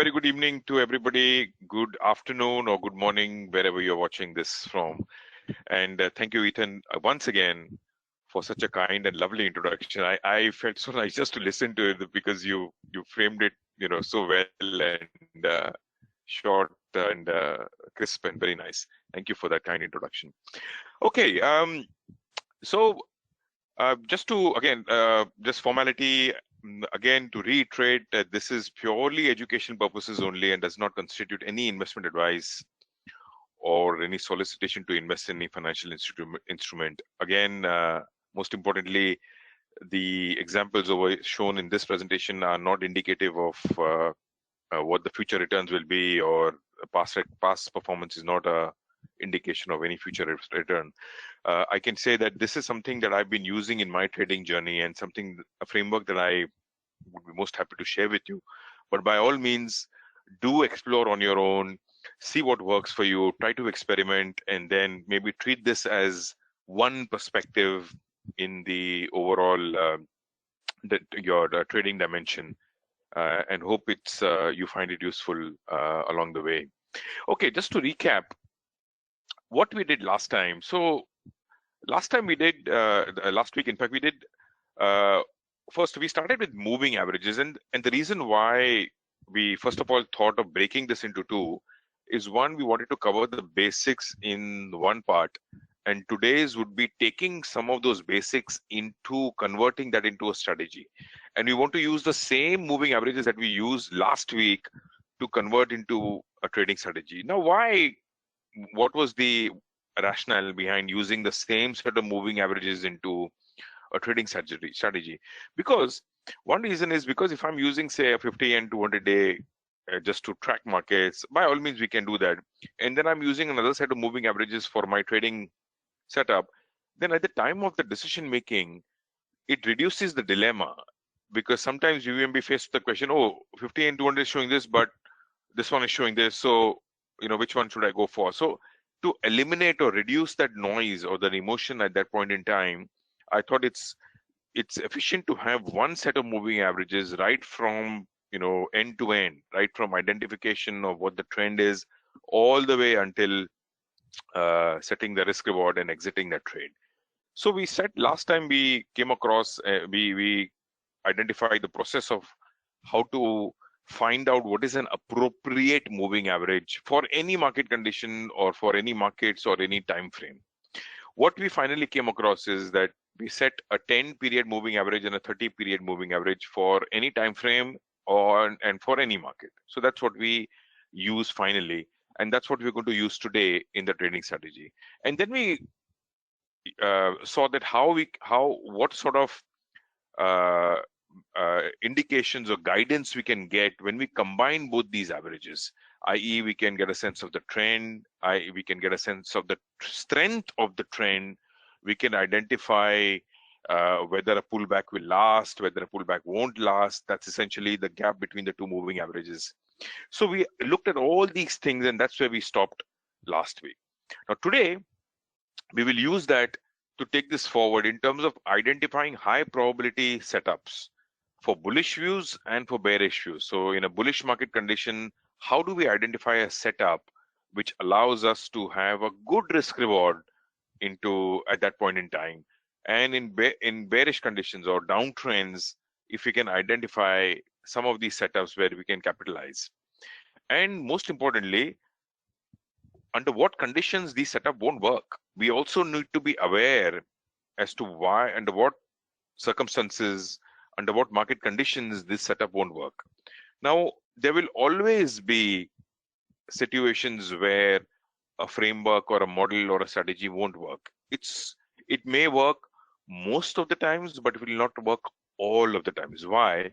very good evening to everybody. Good afternoon or good morning, wherever you're watching this from. And thank you, Ethan, once again for such a kind and lovely introduction. I felt so nice just to listen to it because you framed it, so well and short and crisp and very nice. Thank you for that kind introduction. Okay, so just to again, just formality. Again, to reiterate that this is purely education purposes only and does not constitute any investment advice or any solicitation to invest in any financial instrument. Again, most importantly, the examples shown in this presentation are not indicative of what the future returns will be, or past performance is not a indication of any future return. I can say that this is something that I've been using in my trading journey and a framework that I would be most happy to share with you. But by all means, do explore on your own, see what works for you, try to experiment, and then maybe treat this as one perspective in the overall your trading dimension, and hope it's you find it useful along the way. Okay, just to recap what we did last time. So last time we did, last week, in fact, we did, first we started with moving averages. And the reason why we first of all thought of breaking this into two is, one, we wanted to cover the basics in one part. And today's would be taking some of those basics into converting that into a strategy. And we want to use the same moving averages that we used last week to convert into a trading strategy. Now, what was the rationale behind using the same set of moving averages into a trading strategy? Because one reason is because if I'm using, say, a 50 and 200 day just to track markets, by all means we can do that. And then I'm using another set of moving averages for my trading setup. Then at the time of the decision making, it reduces the dilemma, because sometimes you may be faced with the question, oh, 50 and 200 is showing this, but this one is showing this. So which one should I go for? So to eliminate or reduce that noise or the emotion at that point in time, I thought it's efficient to have one set of moving averages right from end to end, right from identification of what the trend is all the way until setting the risk reward and exiting that trade. So we said last time we came across, we identified the process of how to find out what is an appropriate moving average for any market condition or for any markets or any time frame. What we finally came across is that we set a 10-period moving average and a 30-period moving average for any time frame and for any market. So that's what we use finally, and that's what we're going to use today in the trading strategy. And then we saw that what sort of indications or guidance we can get when we combine both these averages, i.e. we can get a sense of the trend, we can get a sense of the strength of the trend, we can identify whether a pullback will last, whether a pullback won't last. That's essentially the gap between the two moving averages. So we looked at all these things, and that's where we stopped last week. Now today, we will use that to take this forward in terms of identifying high probability setups for bullish views and for bearish views. So in a bullish market condition, how do we identify a setup which allows us to have a good risk reward at that point in time? And in bearish conditions or downtrends, if we can identify some of these setups where we can capitalize. And most importantly, under what conditions these setup won't work. We also need to be aware as to why, under what circumstances, under what market conditions this setup won't work. Now, there will always be situations where a framework or a model or a strategy won't work. It may work most of the times, but it will not work all of the times. Why?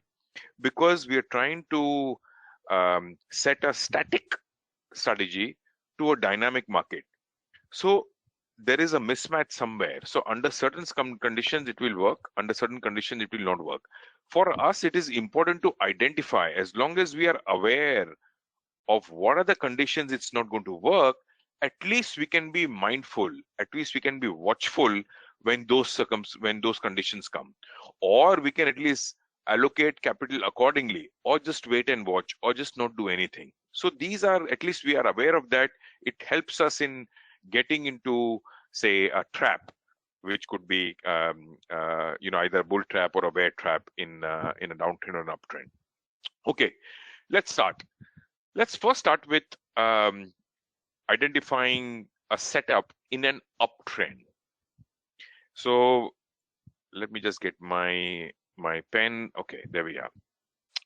Because we are trying to set a static strategy to a dynamic market. So there is a mismatch somewhere. So under certain conditions it will work, under certain conditions it will not work. For us, it is important to identify, as long as we are aware of what are the conditions it's not going to work, at least we can be mindful, at least we can be watchful when those conditions come, or we can at least allocate capital accordingly, or just wait and watch, or just not do anything. So these are, at least we are aware of that. It helps us in getting into, say, a trap, which could be either a bull trap or a bear trap in a downtrend or an uptrend. Okay, let's start. Let's first start with identifying a setup in an uptrend. So let me just get my pen. Okay, there we are.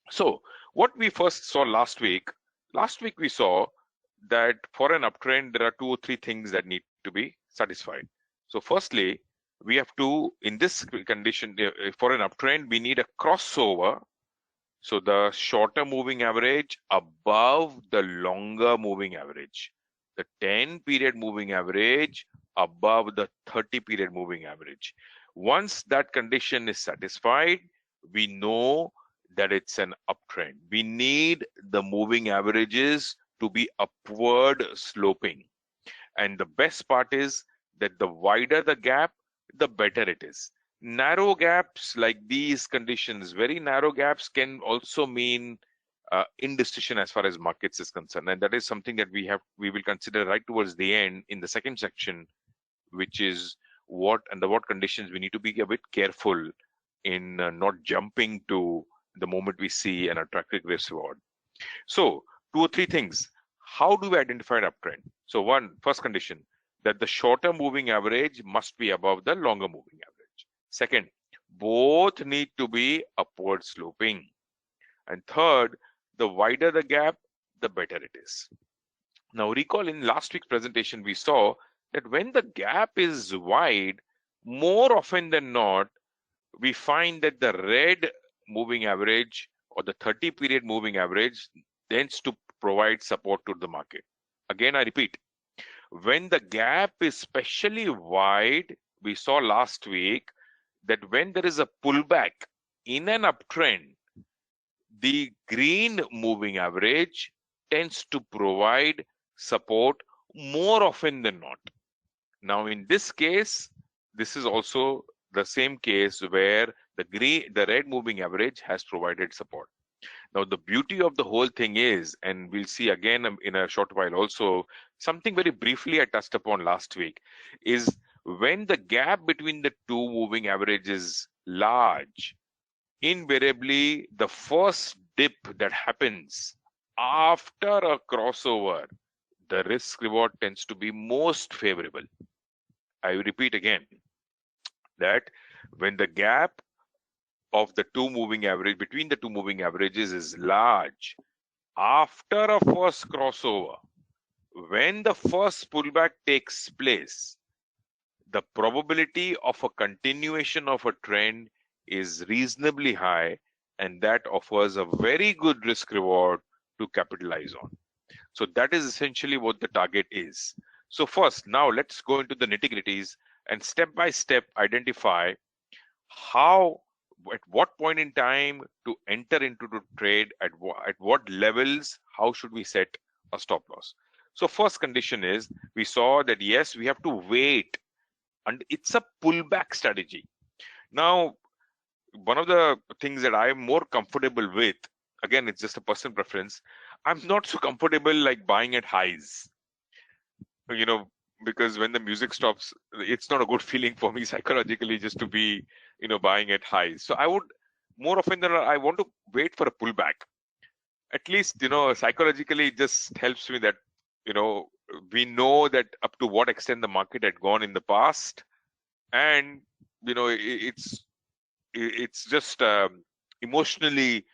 So what we first saw last week we saw that for an uptrend, there are 2 or 3 things that need to be satisfied. So firstly, we have to, in this condition, for an uptrend, we need a crossover. So the shorter moving average above the longer moving average, the 10 period moving average above the 30 period moving average. Once that condition is satisfied, we know that it's an uptrend. We need the moving averages to be upward sloping. And the best part is that the wider the gap, the better it is. Narrow gaps like these conditions, very narrow gaps, can also mean indecision as far as markets is concerned. And that is something that we will consider right towards the end in the second section, which is under what conditions we need to be a bit careful in not jumping to the moment we see an attractive risk reward. So 2 or 3 things. How do we identify an uptrend? So first condition, that the shorter moving average must be above the longer moving average. Second, both need to be upward sloping. And third, the wider the gap, the better it is. Now recall, in last week's presentation, we saw that when the gap is wide, more often than not, we find that the red moving average or the 30 period moving average tends to provide support to the market. Again, I repeat, when the gap is especially wide, we saw last week that when there is a pullback in an uptrend, the green moving average tends to provide support more often than not. Now, in this case, this is also the same case where the red moving average has provided support. Now, the beauty of the whole thing is, and we'll see again in a short while also, something very briefly I touched upon last week, is when the gap between the 2 moving averages is large, invariably the first dip that happens after a crossover, the risk reward tends to be most favorable. I repeat again that when the gap of the 2 moving average between the 2 moving averages is large after a first crossover, when the first pullback takes place, the probability of a continuation of a trend is reasonably high, and that offers a very good risk reward to capitalize on. So that is essentially what the target is. So first, now let's go into the nitty-gritties and step by step identify at what point in time to enter into the trade, at what levels, how should we set a stop loss. So first condition is, we saw that yes, we have to wait, and it's a pullback strategy. Now, one of the things that I am more comfortable with, again, it's just a personal preference, I'm not so comfortable like buying at highs, because when the music stops, it's not a good feeling for me psychologically just to be, buying at highs. So I would, more often than not, I want to wait for a pullback. At least, psychologically, it just helps me that, we know that up to what extent the market had gone in the past, and it's just emotionally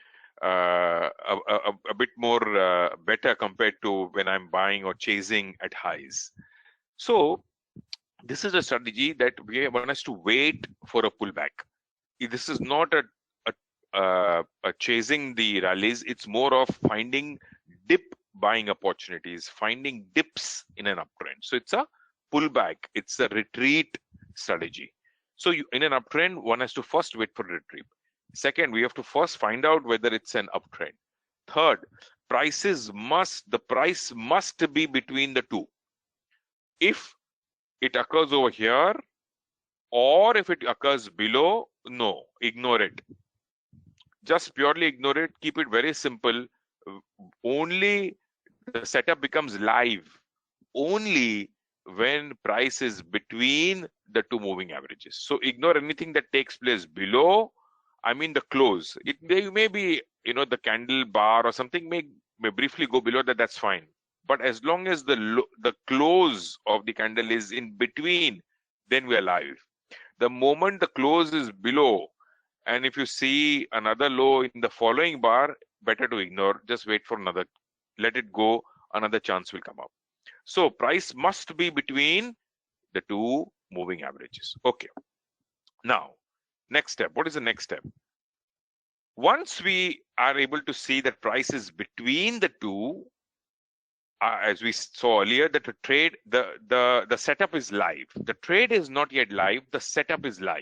a bit more better compared to when I'm buying or chasing at highs. So this is a strategy that we want us to wait for a pullback. This is not a chasing the rallies. It's more of finding dip buying opportunities, finding dips in an uptrend. So it's a pullback. It's a retreat strategy. So in an uptrend, one has to first wait for a retreat. Second, we have to first find out whether it's an uptrend. Third, the price must be between the two. If it occurs over here, or if it occurs below, no, ignore it. just purely ignore it. Keep it very simple. Only the setup becomes live only when price is between the two moving averages. So ignore anything that takes place below. I mean the close. It may be, the candle bar or something may briefly go below that. That's fine. But as long as the close of the candle is in between, then we are live. The moment the close is below, and if you see another low in the following bar, better to ignore. Just wait for another. Let it go. Another chance will come up. So price must be between the two moving averages. Okay. Now, next step. What is the next step? Once we are able to see that price is between the two, as we saw earlier, that the setup is live. The trade is not yet live. The setup is live.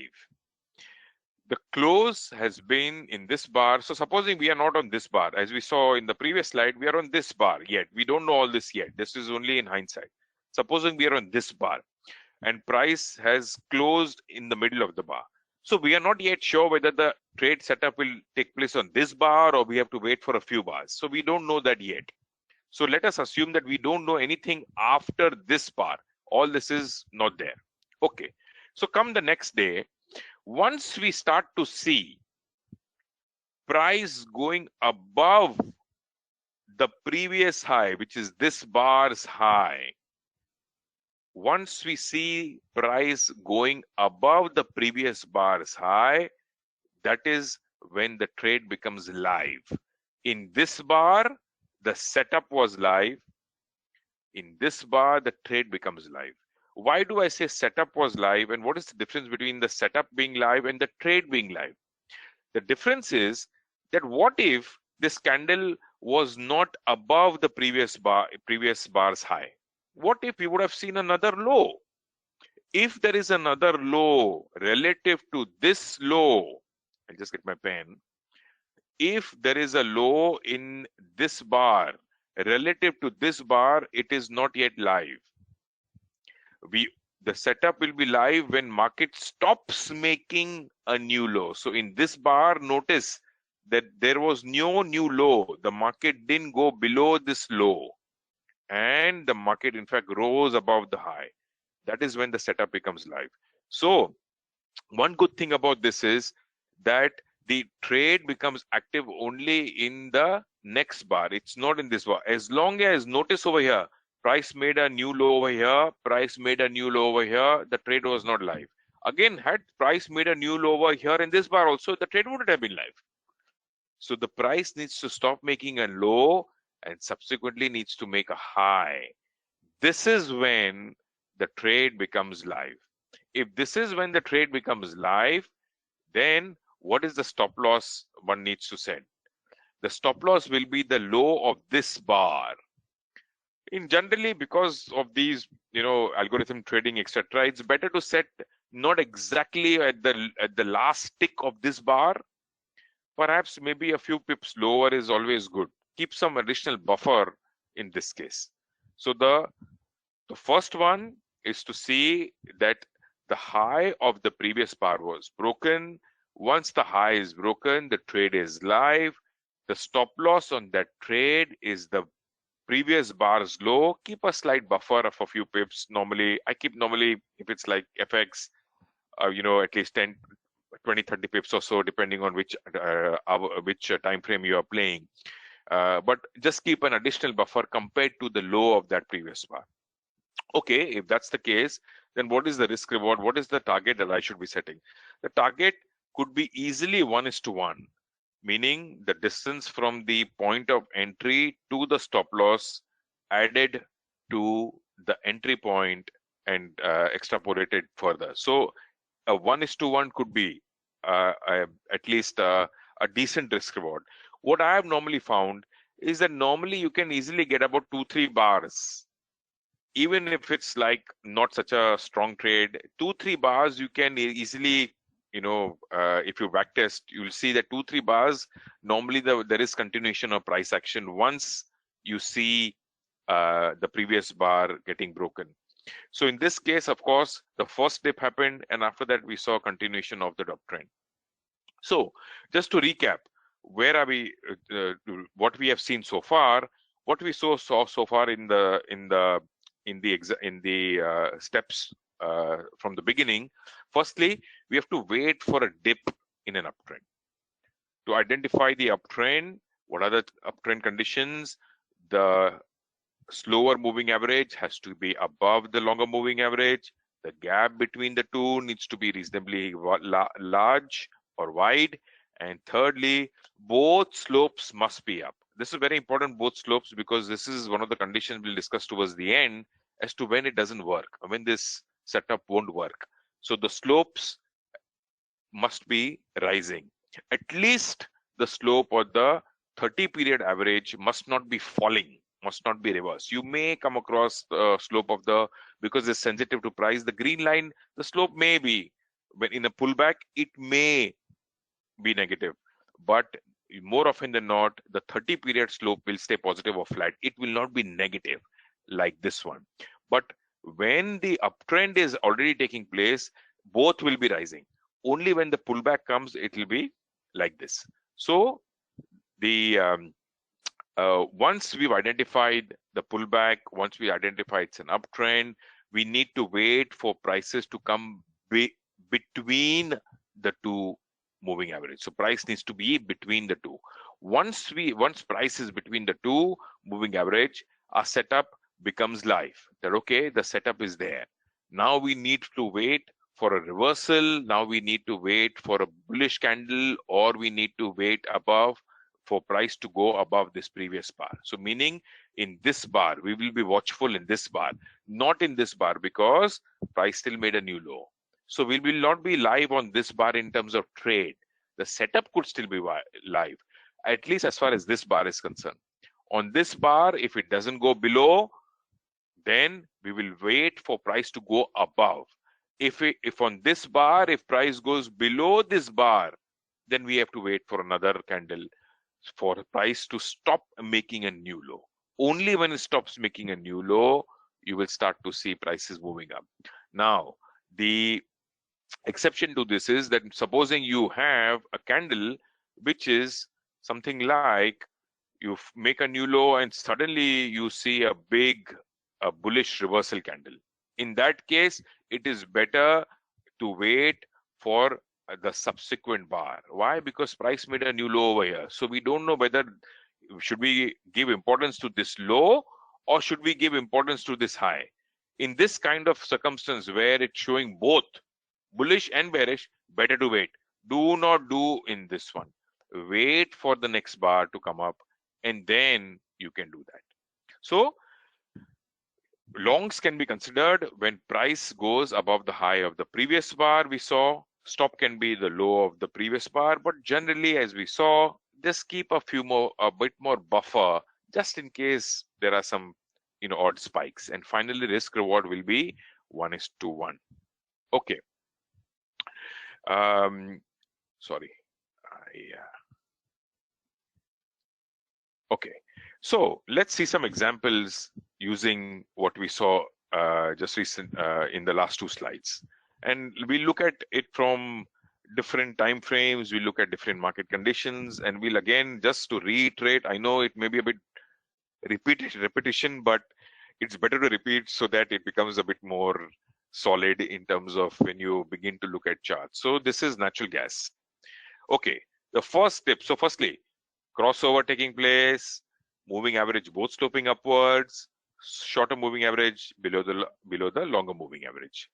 The close has been in this bar. So supposing we are not on this bar, as we saw in the previous slide, we are on this bar yet. We don't know all this yet. This is only in hindsight. Supposing we are on this bar and price has closed in the middle of the bar. So we are not yet sure whether the trade setup will take place on this bar or we have to wait for a few bars. So we don't know that yet. So let us assume that we don't know anything after this bar. All this is not there. Okay. So come the next day, once we start to see price going above the previous high, which is this bar's high, once we see price going above the previous bar's high, that is when the trade becomes live. In this bar, the setup was live. In this bar, the trade becomes live. Why do I say setup was live, and what is the difference between the setup being live and the trade being live? The difference is that what if this candle was not above the previous bar's high? What if we would have seen another low? If there is another low relative to this low, I'll just get my pen. If there is a low in this bar relative to this bar, it is not yet live. The setup will be live when market stops making a new low. So in this bar, notice that there was no new low. The market didn't go below this low, and the market in fact rose above the high. That is when the setup becomes live. So one good thing about this is that the trade becomes active only in the next bar. It's not in this bar. As long as, notice over here, price made a new low over here, price made a new low over here, the trade was not live. Again, had price made a new low over here in this bar also, the trade wouldn't have been live. So the price needs to stop making a low and subsequently needs to make a high. This is when the trade becomes live. If this is when the trade becomes live, then what is the stop loss one needs to set? The stop loss will be the low of this bar. In generally, because of these, algorithm trading, etc., it's better to set not exactly at the last tick of this bar. Perhaps maybe a few pips lower is always good. Keep some additional buffer in this case. So the first one is to see that the high of the previous bar was broken. Once the high is broken, the trade is live. The stop loss on that trade is the previous bar's low. Keep a slight buffer of a few pips. I keep if it's like FX, at least 10, 20, 30 pips or so, depending on which time frame you are playing. But just keep an additional buffer compared to the low of that previous bar. Okay, if that's the case, then what is the risk reward? What is the target that I should be setting? The target could be easily 1:1, meaning the distance from the point of entry to the stop loss added to the entry point and extrapolated further. So a 1:1 could be at least a decent risk reward. What I have normally found is that normally you can easily get about 2-3 bars. Even if it's like not such a strong trade, 2-3 bars you can easily, if you backtest, you'll see that 2-3 bars, normally there is continuation of price action once you see the previous bar getting broken. So in this case, of course, the first dip happened, and after that we saw continuation of the uptrend. So just to recap, where are we? What we have seen so far, what we saw so far in the steps from the beginning. Firstly, we have to wait for a dip in an uptrend. To identify the uptrend, what are the uptrend conditions? The slower moving average has to be above the longer moving average. The gap between the two needs to be reasonably large or wide. And thirdly, both slopes must be up. This is very important, both slopes, because this is one of the conditions we'll discuss towards the end as to when it doesn't work, when this setup won't work. So the slopes must be rising. At least the slope or the 30 period average must not be falling, must not be reversed. You may come across the slope of the, because it's sensitive to price, the green line, the slope may be, when in a pullback, it may be negative. But more often than not, the 30 period slope will stay positive or flat. It will not be negative like this one. But when the uptrend is already taking place, both will be rising. Only when the pullback comes, it will be like this. So the once we've identified the pullback, once we identify it's an uptrend, we need to wait for prices to come between the two moving average. So price needs to be between the two. Once price is between the two moving average, our setup becomes live. That okay, the setup is there. Now we need to wait for a reversal. Now we need to wait for a bullish candle, or we need to wait above for price to go above this previous bar. So meaning in this bar, we will be watchful in this bar, not in this bar, because price still made a new low. So we will not be live on this bar in terms of trade. The setup could still be live, at least as far as this bar is concerned. On this bar, if it doesn't go below, then we will wait for price to go above. If on this bar, if price goes below this bar, then we have to wait for another candle for the price to stop making a new low. Only when it stops making a new low, you will start to see prices moving up. Now, the exception to this is that supposing you have a candle which is something like you make a new low and suddenly you see a big bullish reversal candle. In that case, it is better to wait for the subsequent bar. Why? Because price made a new low over here. So we don't know whether should we give importance to this low or should we give importance to this high. In this kind of circumstance where it's showing both bullish and bearish, better to wait. Do not do in this one. Wait for the next bar to come up and then you can do that. So longs can be considered when price goes above the high of the previous bar we saw. Stop can be the low of the previous bar, but generally, as we saw, just keep a bit more buffer just in case there are some odd spikes. And finally, risk reward will be 1:1. Okay. Sorry. Okay. So let's see some examples using what we saw just recent in the last two slides. And we look at it from different time frames, we look at different market conditions, and we'll again, just to reiterate, I know it may be a bit repetition, but it's better to repeat so that it becomes a bit more solid in terms of when you begin to look at charts. So this is natural gas. Okay, the first step. So firstly, crossover taking place, moving average both sloping upwards, shorter moving average below the longer moving average.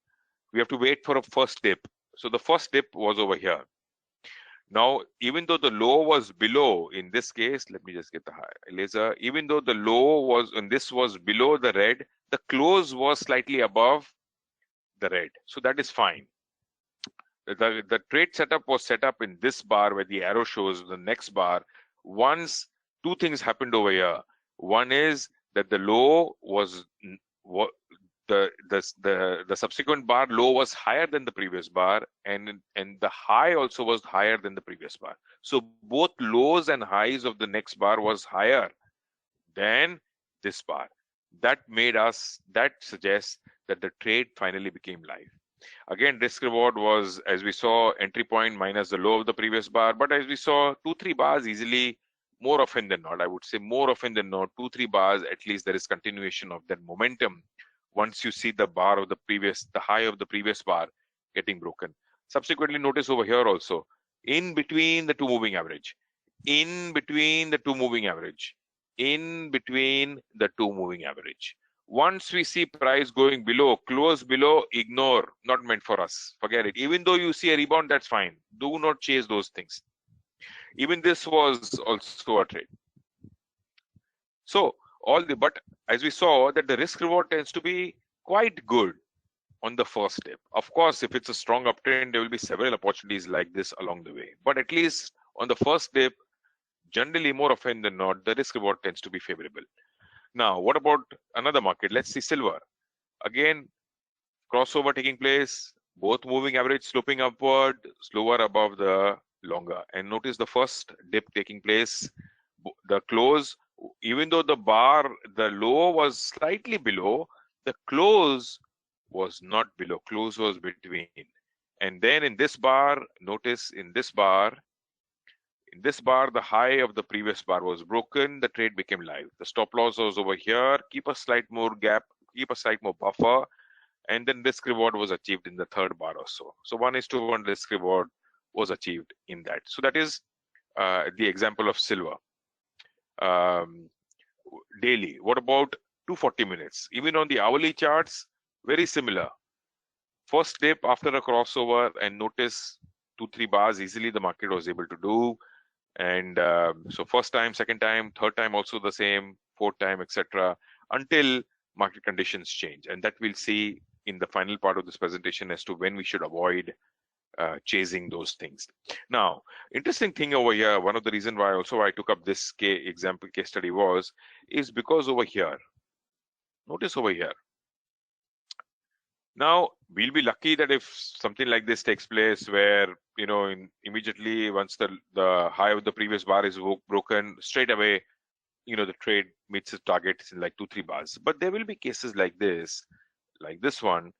We have to wait for a first dip. So the first dip was over here. Now, even though the low was below, in this case, let me just get the laser. Even though the low was, and this was below the red, the close was slightly above the red. So that is fine. The trade setup was set up in this bar where the arrow shows the next bar. Once two things happened over here. One is that the low was the subsequent bar low was higher than the previous bar, and the high also was higher than the previous bar. So both lows and highs of the next bar was higher than this bar. That suggests that the trade finally became live. Again, risk reward was, as we saw, entry point minus the low of the previous bar. But as we saw, 2-3 bars easily, more often than not, I would say more often than not, 2-3 bars, at least there is continuation of that momentum once you see the bar of the previous, the high of the previous bar getting broken. Subsequently, notice over here also, in between the two moving average, in between the two moving average, in between the two moving average. Once we see price going below, close below, ignore, not meant for us, forget it. Even though you see a rebound, that's fine. Do not chase those things. Even this was also a trade. So but as we saw that the risk reward tends to be quite good on the first dip. Of course, if it's a strong uptrend, there will be several opportunities like this along the way. But at least on the first dip, generally more often than not, the risk reward tends to be favorable. Now, what about another market? Let's see silver. Again, crossover taking place, both moving average sloping upward, slower above the longer. And notice the first dip taking place, the close, even though the low was slightly below, the close was not below, close was between. And then in this bar, notice in this bar, the high of the previous bar was broken, the trade became live. The stop loss was over here, keep a slight more gap, keep a slight more buffer, and then risk reward was achieved in the third bar or so. So 1:1 risk reward was achieved in that. So that is the example of silver. Daily, what about 240 minutes? Even on the hourly charts, very similar. First dip after a crossover, and notice 2-3 bars easily the market was able to do. And so first time, second time, third time also the same, fourth time, etc., until market conditions change. And that we'll see in the final part of this presentation as to when we should avoid chasing those things. Now, interesting thing over here, one of the reasons why also I took up this case study is because over here, notice over here. Now, we'll be lucky that if something like this takes place where, immediately once the high of the previous bar is broken, straight away, the trade meets its targets in like 2-3 bars. But there will be cases like this one,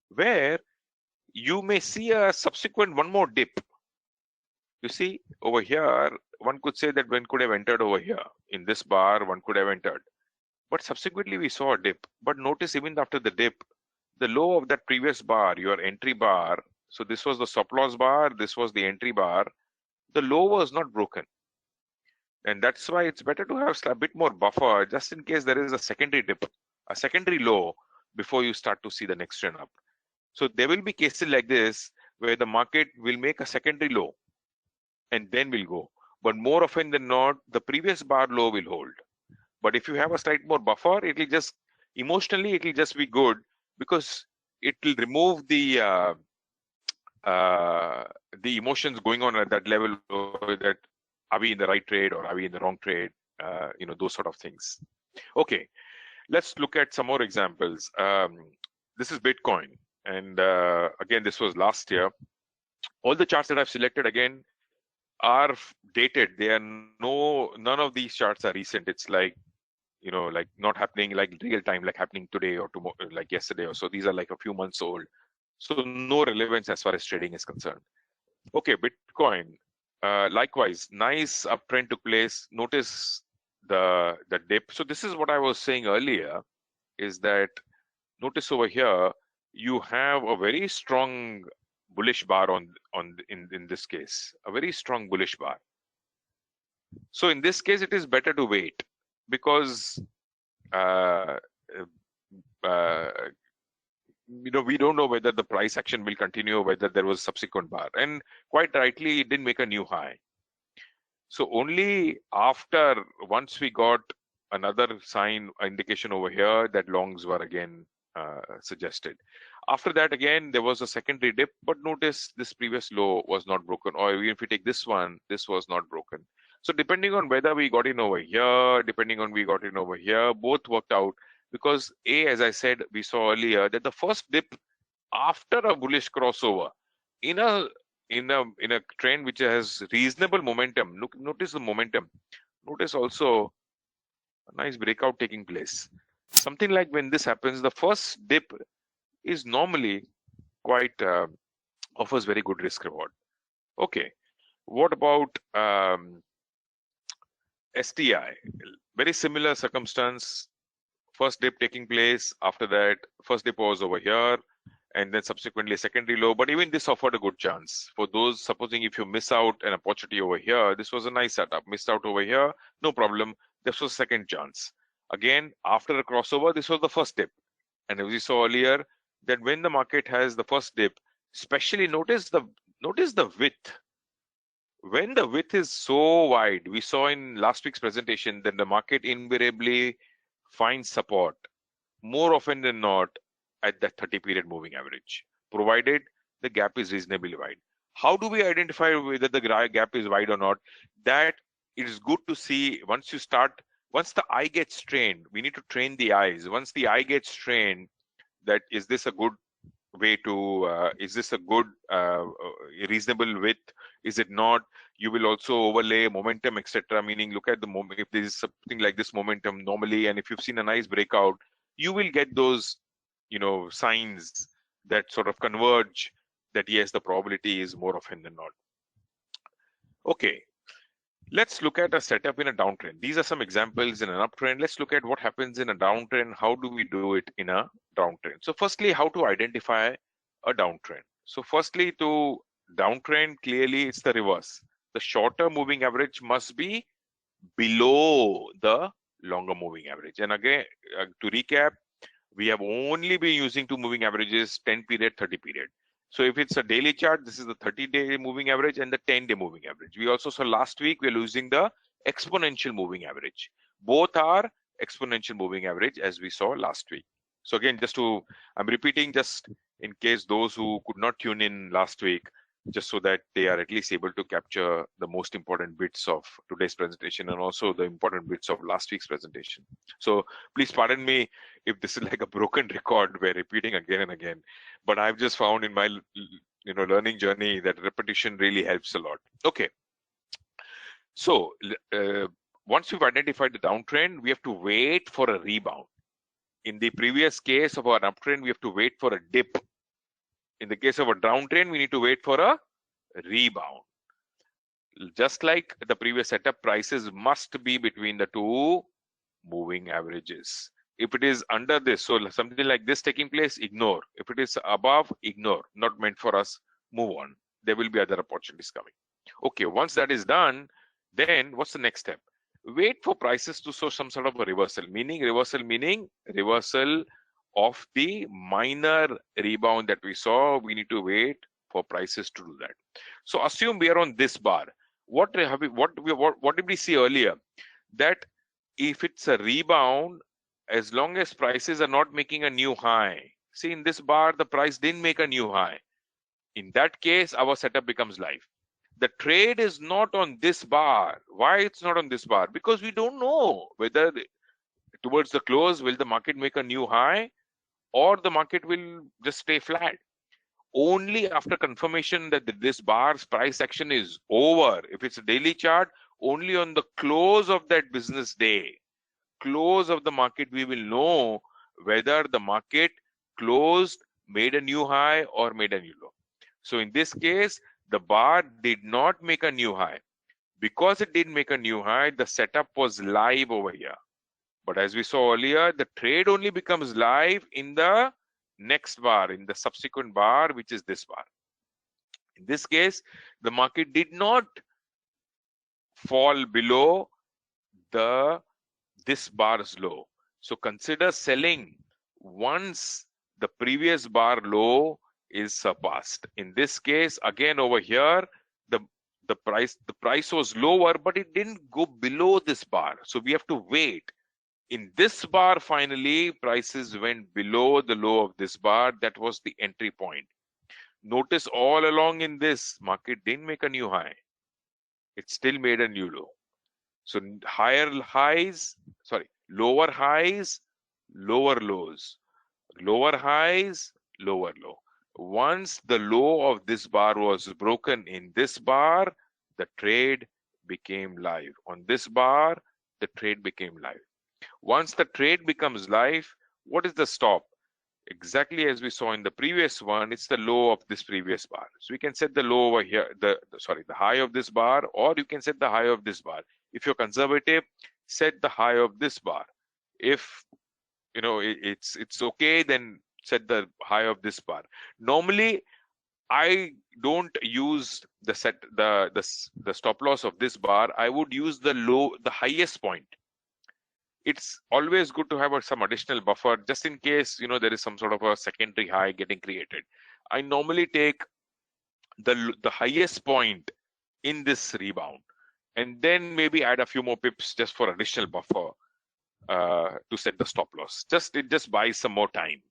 where you may see a subsequent one more dip. You see over here, one could say that one could have entered over here. In this bar, one could have entered. But subsequently, we saw a dip. But notice even after the dip, the low of that previous bar, your entry bar, so this was the stop loss bar, this was the entry bar, the low was not broken. And that's why it's better to have a bit more buffer just in case there is a secondary dip, a secondary low before you start to see the next trend up. So there will be cases like this where the market will make a secondary low and then will go. But more often than not, the previous bar low will hold. But if you have a slight more buffer, it will just, emotionally, it will just be good, because it will remove the emotions going on at that level, that are we in the right trade or are we in the wrong trade, those sort of things. Okay, let's look at some more examples. This is Bitcoin, and again, this was last year. All the charts that I've selected again are dated. None of these charts are recent. It's like, like not happening like real time, like happening today or tomorrow, like yesterday or so. These are like a few months old. So no relevance as far as trading is concerned. Okay, Bitcoin. Likewise, nice uptrend took place. Notice the dip. So this is what I was saying earlier, is that notice over here, you have a very strong bullish bar in this case, a very strong bullish bar. So in this case, it is better to wait, because we don't know whether the price action will continue, whether there was subsequent bar, and quite rightly, it didn't make a new high. So only once we got another indication over here that longs were again suggested. After that, again, there was a secondary dip, but notice this previous low was not broken, or even if we take this one, this was not broken. So depending on whether we got in over here, both worked out, because as I said, we saw earlier that the first dip after a bullish crossover in a trend which has reasonable momentum. Notice the momentum. Notice also a nice breakout taking place. Something like when this happens, the first dip is normally quite offers very good risk reward. Okay, what about STI? Very similar circumstance. First dip taking place. After that, first dip was over here, and then subsequently secondary low. But even this offered a good chance for those. Supposing if you miss out an opportunity over here, this was a nice setup. Missed out over here, no problem. This was second chance. Again, after a crossover, this was the first dip. And as we saw earlier, that when the market has the first dip, especially notice the width. When the width is so wide, we saw in last week's presentation that the market invariably finds support more often than not at that 30-period moving average, provided the gap is reasonably wide. How do we identify whether the gap is wide or not? That it is good to see once the eye gets trained. We need to train the eyes. Once the eye gets trained, that is this a good way to is this a good reasonable width, is it not? You will also overlay momentum, etc., meaning look at the moment. If there is something like this momentum normally, and if you've seen a nice breakout, you will get those signs that sort of converge that yes, the probability is more often than not. Okay, let's look at a setup in a downtrend. These are some examples in an uptrend. Let's look at what happens in a downtrend. How do we do it in a downtrend? So firstly, how to identify a downtrend. So firstly, to downtrend, clearly it's the reverse. The shorter moving average must be below the longer moving average. And again, to recap, we have only been using two moving averages, 10 period, 30 period. So if it's a daily chart, this is the 30-day moving average and the 10-day moving average. We also saw last week we're using the exponential moving average. Both are exponential moving average as we saw last week. So again, I'm repeating just in case those who could not tune in last week, just so that they are at least able to capture the most important bits of today's presentation and also the important bits of last week's presentation. So please pardon me if this is like a broken record, we're repeating again and again, but I've just found in my learning journey that repetition really helps a lot. Okay, so once we've identified the downtrend, we have to wait for a rebound. In the previous case of our uptrend, we have to wait for a dip. In the case of a downtrend, we need to wait for a rebound. Just like the previous setup, prices must be between the two moving averages. If it is under this, so something like this taking place, ignore. If it is above, ignore. Not meant for us, move on. There will be other opportunities coming. Okay, once that is done, then what's the next step? Wait for prices to show some sort of a reversal, meaning reversal of the minor rebound that we saw. We need to wait for prices to do that. So assume we are on this bar. What did we see earlier? That if it's a rebound, as long as prices are not making a new high. See, in this bar, the price didn't make a new high. In that case, our setup becomes live. The trade is not on this bar. Why it's not on this bar? Because we don't know whether towards the close, will the market make a new high or the market will just stay flat. Only after confirmation that this bar's price action is over, if it's a daily chart, only on the close of that business day, close of the market, we will know whether the market closed, made a new high or made a new low. So in this case, the bar did not make a new high. Because it didn't make a new high, the setup was live over here. But as we saw earlier, the trade only becomes live in the next bar, in the subsequent bar, which is this bar. In this case, the market did not fall below this bar's low. So consider selling once the previous bar low is surpassed. In this case, again over here, the price was lower, but it didn't go below this bar. So we have to wait. In this bar, finally, prices went below the low of this bar. That was the entry point. Notice all along in this, market didn't make a new high. It still made a new low. So lower highs, lower lows, lower highs, lower low. Once the low of this bar was broken in this bar, the trade became live. On this bar, the trade became live. Once the trade becomes live, what is the stop? exactly as we saw in the previous one, it's the low of this previous bar. So we can set the low over here, the high of this bar, or you can set the high of this bar. If you're conservative, set the high of this bar. If it's okay, then set the high of this bar. Normally, I don't use the stop loss of this bar. I would use the highest point. It's always good to have some additional buffer just in case there is some sort of a secondary high getting created. I normally take the highest point in this rebound, and then maybe add a few more pips just for additional buffer to set the stop loss. It just buys some more time.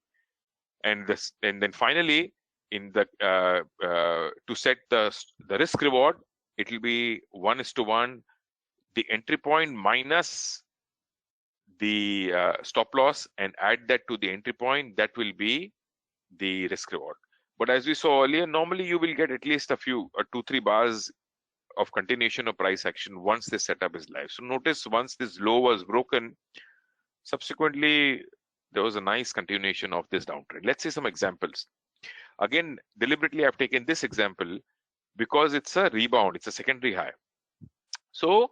And then finally, in the to set the risk reward, it will be 1:1, the entry point minus the stop loss, and add that to the entry point. That will be the risk reward. But as we saw earlier, normally you will get at least a few 2-3 bars of continuation of price action once this setup is live. So notice once this low was broken, subsequently there was a nice continuation of this downtrend. Let's see some examples. Again, deliberately I've taken this example because it's a rebound, it's a secondary high. So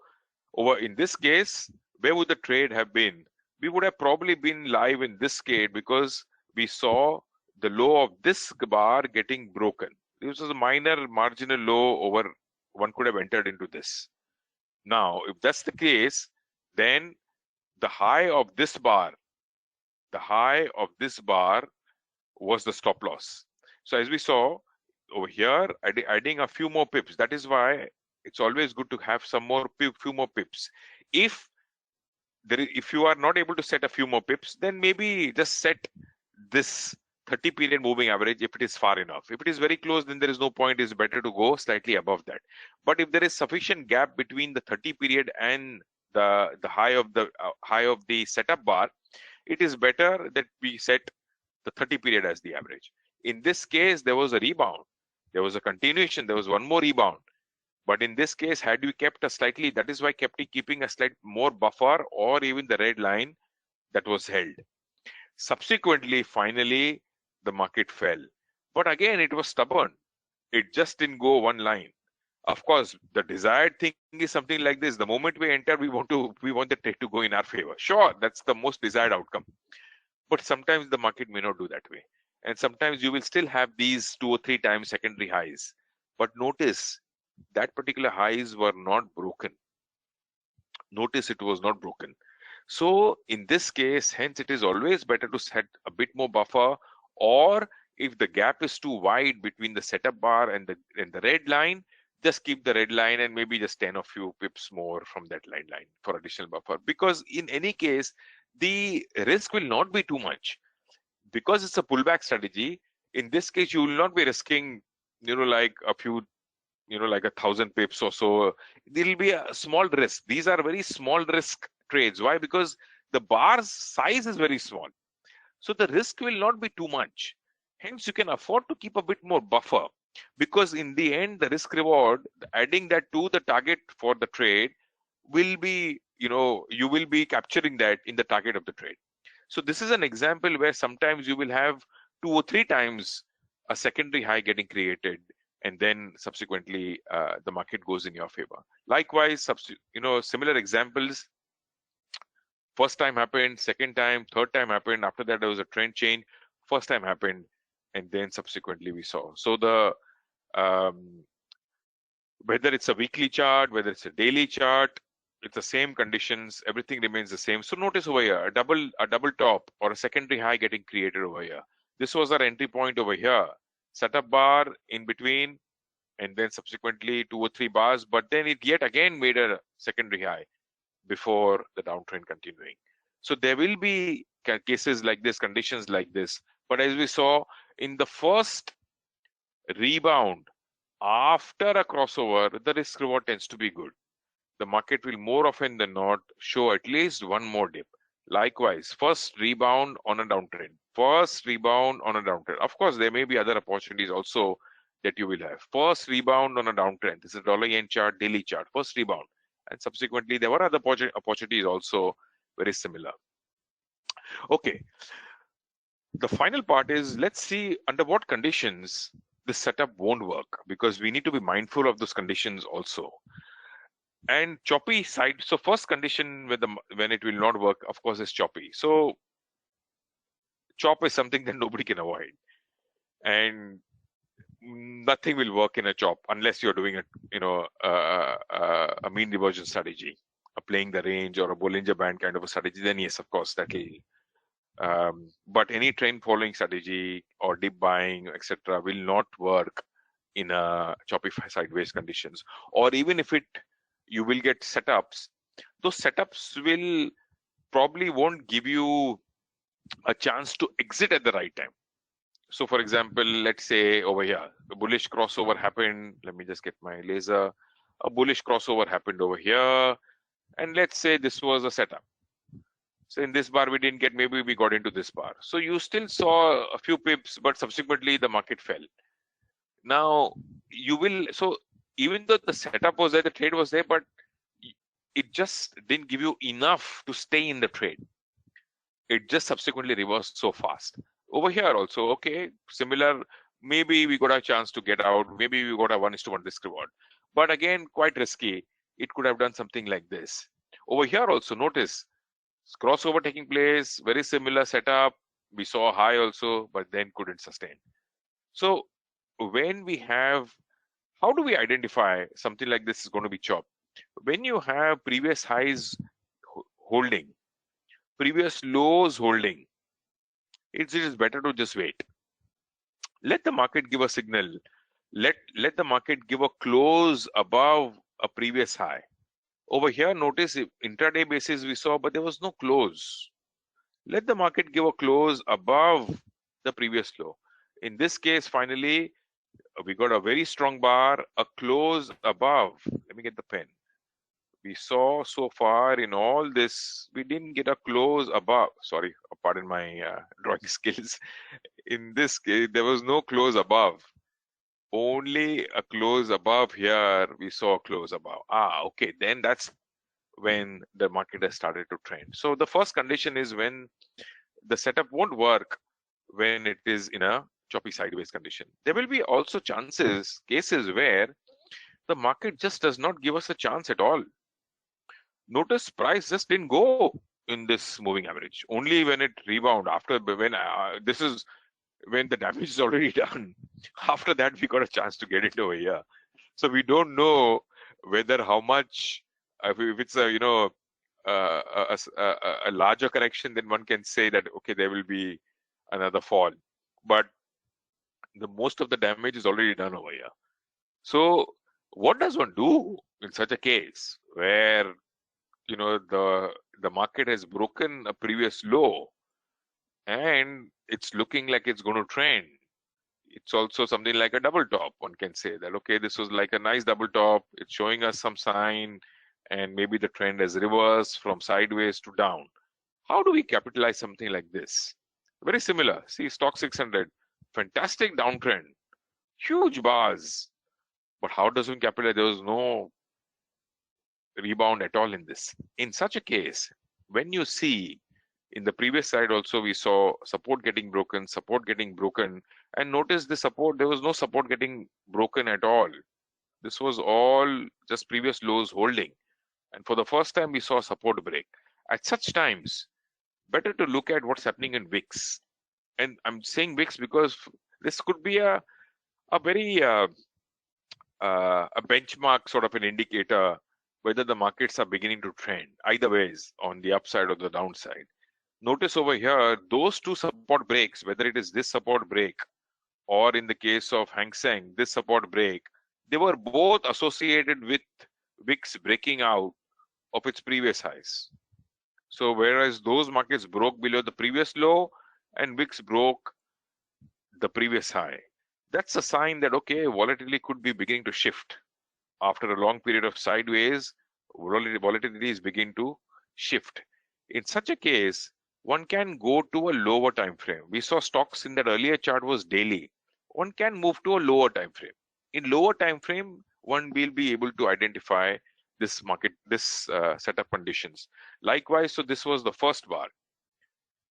over in this case, where would the trade have been? We would have probably been live in this trade because we saw the low of this bar getting broken. This was a minor marginal low over, one could have entered into this. Now, if that's the case, then the high of this bar was the stop loss. So as we saw over here, adding a few more pips. That is why it's always good to have few more pips. If you are not able to set a few more pips, then maybe just set this 30 period moving average if it is far enough. If it is very close, then there is no point. It's better to go slightly above that. But if there is sufficient gap between the 30 period and the high of the setup bar, it is better that we set the 30 period as the average. In this case, there was a rebound, there was a continuation, there was one more rebound. But in this case, had we kept that is why keeping a slight more buffer, or even the red line that was held. Subsequently, finally, the market fell. But again, it was stubborn. It just didn't go one line. Of course, the desired thing is something like this. The moment we enter, we want the trade to go in our favor. Sure, that's the most desired outcome. But sometimes the market may not do that way. And sometimes you will still have these 2 or 3 times secondary highs. But notice that particular highs were not broken. Notice it was not broken. So in this case, hence it is always better to set a bit more buffer, or if the gap is too wide between the setup bar and the red line, just keep the red line and maybe just 10 or few pips more from that line for additional buffer. Because in any case, the risk will not be too much. Because it's a pullback strategy, in this case, you will not be risking, like a few, like 1,000 pips or so. There will be a small risk. These are very small risk trades. Why? Because the bar's size is very small. So the risk will not be too much. Hence, you can afford to keep a bit more buffer, because in the end, the risk reward, adding that to the target for the trade will be, you will be capturing that in the target of the trade. So this is an example where sometimes you will have 2 or 3 times a secondary high getting created, and then subsequently the market goes in your favor. Likewise, similar examples. First time happened, second time, third time happened. After that, there was a trend change. First time happened, and then subsequently we saw. So whether it's a weekly chart, whether it's a daily chart, it's the same conditions. Everything remains the same. So notice over here, a double top or a secondary high getting created over here. This was our entry point over here. Setup bar in between, and then subsequently 2 or 3 bars. But then it yet again made a secondary high before the downtrend continuing. So there will be cases like this, conditions like this. But as we saw in the first rebound after a crossover, the risk reward tends to be good. The market will more often than not show at least one more dip. Likewise, first rebound on a downtrend. Of course, there may be other opportunities also that you will have. First rebound on a downtrend. This is dollar-yen chart, daily chart. First rebound. And subsequently, there were other opportunities also very similar. Okay. The final part is, let's see under what conditions this setup won't work, because we need to be mindful of those conditions also. And choppy side. So first condition when it will not work, of course, is choppy. So chop is something that nobody can avoid, and nothing will work in a chop unless you're doing a mean reversion strategy, playing the range or a Bollinger Band kind of a strategy. Then yes, of course, that will. But any trend following strategy or dip buying, etc., will not work in a choppy sideways conditions. Or even if you will get setups. Those setups will probably won't give you a chance to exit at the right time. So for example, let's say over here, the bullish crossover happened. Let me just get my laser. A bullish crossover happened over here. And let's say this was a setup. So in this bar, we didn't get, maybe we got into this bar. So you still saw a few pips, but subsequently the market fell. Now so even though the setup was there, the trade was there, but it just didn't give you enough to stay in the trade. It just subsequently reversed so fast. Over here also, okay, similar, maybe we got a chance to get out, maybe we got a 1:1 risk reward. But again, quite risky. It could have done something like this. Over here also, notice, crossover taking place, very similar setup. We saw a high also, but then couldn't sustain. So when we have, how do we identify something like this is going to be chopped? When you have previous highs holding, previous lows holding, it is better to just wait. Let the market give a signal. Let the market give a close above a previous high. Over here, notice intraday basis we saw, but there was no close. Let the market give a close above the previous low. In this case, finally, we got a very strong bar, a close above. Let me get the pen. We saw so far in all this, we didn't get a close above. Sorry, pardon my drawing skills. In this case, there was no close above. Only a close above here, we saw a close above. Okay, then that's when the market has started to trend. So the first condition is when the setup won't work when it is in a choppy sideways condition. There will be also cases where the market just does not give us a chance at all. Notice price just didn't go in this moving average. Only when it rebound after, this is when the damage is already done. After that, we got a chance to get it over here. So we don't know whether how much, if it's a larger correction, then one can say that, okay, there will be another fall. But the most of the damage is already done over here. So what does one do in such a case where the market has broken a previous low and it's looking like it's going to trend? It's also something like a double top. One can say that, okay, this was like a nice double top. It's showing us some sign, and maybe the trend has reversed from sideways to down. How do we capitalize something like this? Very similar. See, stock 600, fantastic downtrend, huge bars. But how does one capitalize? There was no rebound at all in this. In such a case, when you see in the previous side also, we saw support getting broken, and notice the support, there was no support getting broken at all. This was all just previous lows holding. And for the first time, we saw support break. At such times, better to look at what's happening in VIX. And I'm saying VIX because this could be a very a benchmark sort of an indicator whether the markets are beginning to trend either ways, on the upside or the downside. Notice over here, those two support breaks, whether it is this support break or in the case of Hang Seng, this support break, they were both associated with VIX breaking out of its previous highs. So whereas those markets broke below the previous low and VIX broke the previous high, that's a sign that, okay, volatility could be beginning to shift. After a long period of sideways, volatility is beginning to shift. In such a case, one can go to a lower time frame. We saw stocks in that earlier chart was daily. One can move to a lower time frame. In lower time frame, one will be able to identify this market, this setup conditions. Likewise, so this was the first bar.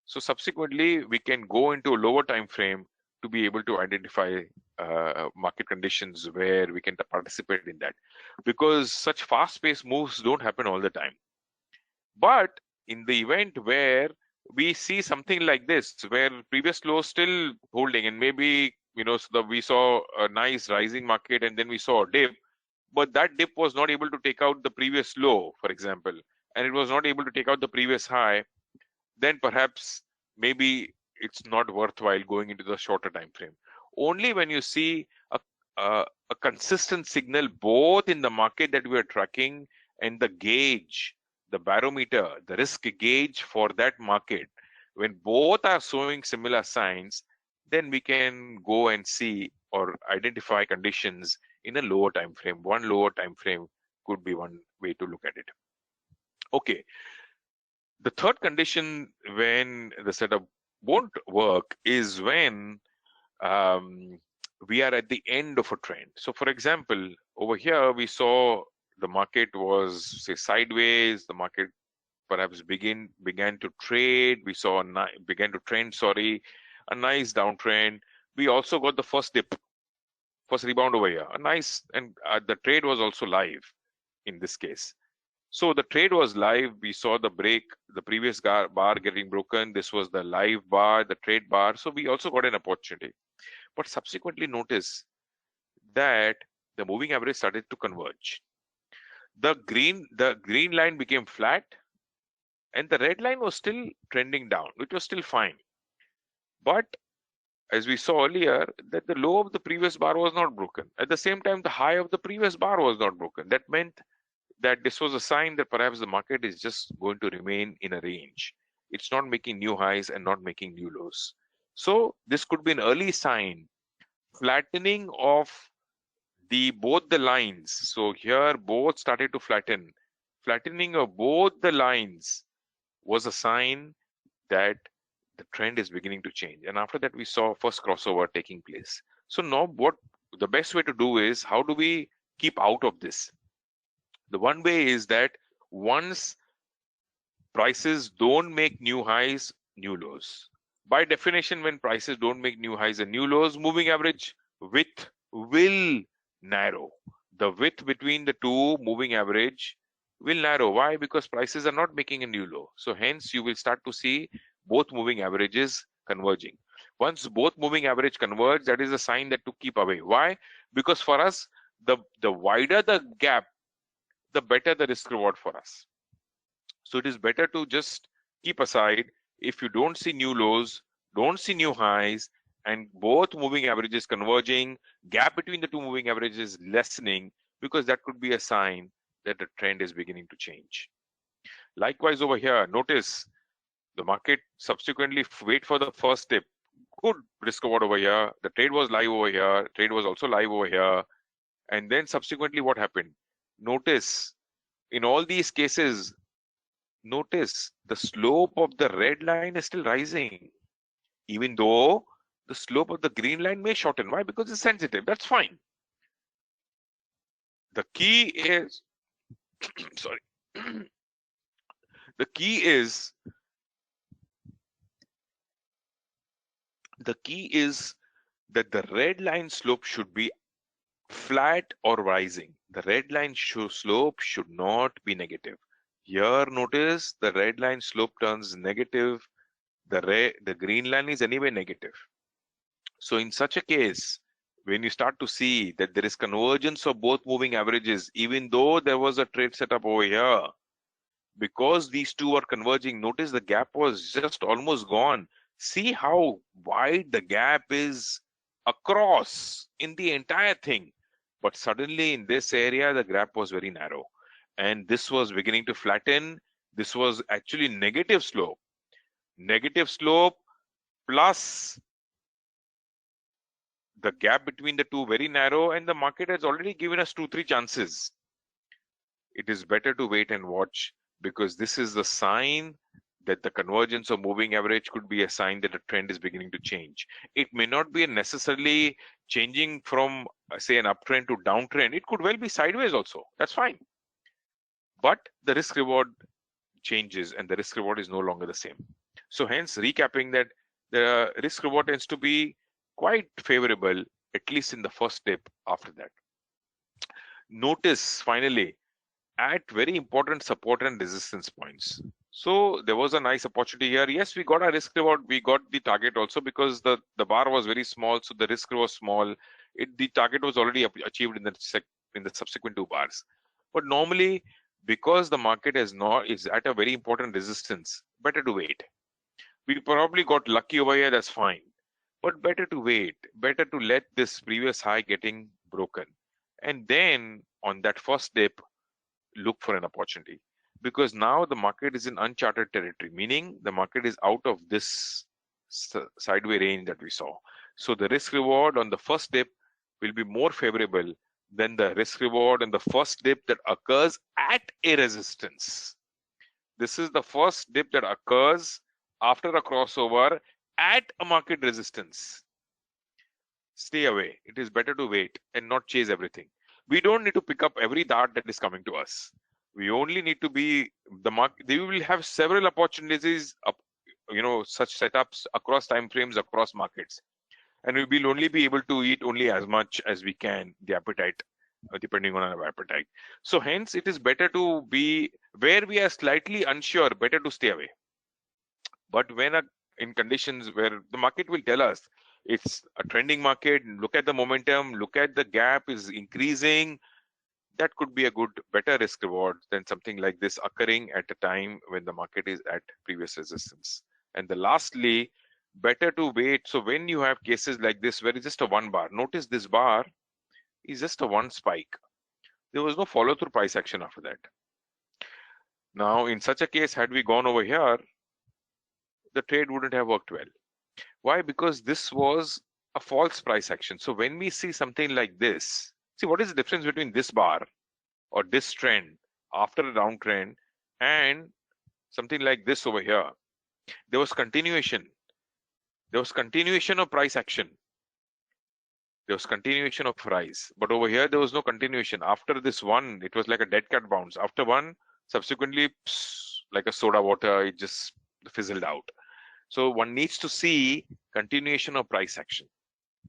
So subsequently, we can go into a lower time frame to be able to identify market conditions where we can participate in that, because such fast-paced moves don't happen all the time. But in the event where we see something like this, where previous low still holding, and maybe we saw a nice rising market and then we saw a dip, but that dip was not able to take out the previous low, for example, and it was not able to take out the previous high, then perhaps maybe it's not worthwhile going into the shorter time frame. Only when you see a consistent signal both in the market that we are tracking and the gauge, the barometer, the risk gauge for that market, when both are showing similar signs, then we can go and see or identify conditions in a lower time frame. One lower time frame could be one way to look at it. Okay, the third condition when the setup won't work is when um, we are at the end of a trend. So for example, over here we saw the market was, say, sideways. The market perhaps began to trade. We saw began to trend, sorry, a nice downtrend. We also got the first dip, first rebound over here, a nice, and the trade was also live in this case. So the trade was live. We saw the break, the previous bar getting broken. This was the live bar, the trade bar. So we also got an opportunity. But subsequently notice that the moving average started to converge. The green line became flat and the red line was still trending down, which was still fine. But as we saw earlier, that the low of the previous bar was not broken. At the same time, the high of the previous bar was not broken. That meant that this was a sign that perhaps the market is just going to remain in a range. It's not making new highs and not making new lows. So this could be an early sign, flattening of both the lines. So here both started to flatten. Flattening of both the lines was a sign that the trend is beginning to change. And after that, we saw first crossover taking place. So now what the best way to do is, how do we keep out of this? The one way is that once prices don't make new highs, new lows. By definition, when prices don't make new highs and new lows, moving average width will narrow. The width between the two moving average will narrow. Why? Because prices are not making a new low. So hence you will start to see both moving averages converging. Once both moving average converge, that is a sign that to keep away. Why? Because for us, the wider the gap, the better the risk reward for us. So it is better to just keep aside. If you don't see new lows, don't see new highs, and both moving averages converging, gap between the two moving averages lessening, because that could be a sign that the trend is beginning to change. Likewise over here, notice the market subsequently wait for the first dip. Good risk reward over here. The trade was live over here. Trade was also live over here. And then subsequently what happened? Notice in all these cases, notice the slope of the red line is still rising, even though the slope of the green line may shorten. Why? Because it's sensitive. That's fine. The key is, sorry, the key is that the red line slope should be flat or rising. The red line slope should not be negative. Here, notice the red line slope turns negative. The green line is anyway negative. So in such a case, when you start to see that there is convergence of both moving averages, even though there was a trade setup over here, because these two are converging, notice the gap was just almost gone. See how wide the gap is across in the entire thing. But suddenly in this area, the gap was very narrow. And this was beginning to flatten. This was actually negative slope. Negative slope plus the gap between the two very narrow, and the market has already given us 2-3 chances. It is better to wait and watch, because this is the sign that the convergence of moving average could be a sign that a trend is beginning to change. It may not be necessarily changing from, say, an uptrend to downtrend. It could well be sideways also. That's fine. But the risk reward changes and the risk reward is no longer the same. So hence recapping that the risk reward tends to be quite favorable, at least in the first dip. After that, notice finally at very important support and resistance points. So there was a nice opportunity here. Yes, we got a risk reward. We got the target also because the bar was very small, so the risk was small. The target was already achieved in the subsequent two bars. But normally, because the market is at a very important resistance, better to wait. We probably got lucky over here. That's fine, but better to wait. Better to let this previous high getting broken, and then on that first dip look for an opportunity, because now the market is in uncharted territory, meaning the market is out of this sideway range that we saw. So the risk reward on the first dip will be more favorable than the risk reward on the first dip that occurs at a resistance. This is the first dip that occurs after a crossover at a market resistance. Stay away. It is better to wait and not chase everything. We don't need to pick up every dart that is coming to us. We only need to be the market. They will have several opportunities, such setups across time frames, across markets, and we will only be able to eat only as much as we can, the appetite, depending on our appetite. So hence, it is better to be where we are slightly unsure. Better to stay away. But when in conditions where the market will tell us it's a trending market, look at the momentum, look at the gap is increasing, that could be a good, better risk reward than something like this occurring at a time when the market is at previous resistance. And the lastly, better to wait. So when you have cases like this where it's just a one bar, notice this bar is just a one spike. There was no follow through price action after that. Now, in such a case, had we gone over here, the trade wouldn't have worked well. Why? Because this was a false price action. So when we see something like this, see what is the difference between this bar or this trend after a downtrend and something like this over here. There was continuation. There was continuation of price action. There was continuation of rise. But over here, there was no continuation. After this one, it was like a dead cat bounce. After one, subsequently, like a soda water, it just fizzled out. So one needs to see continuation of price action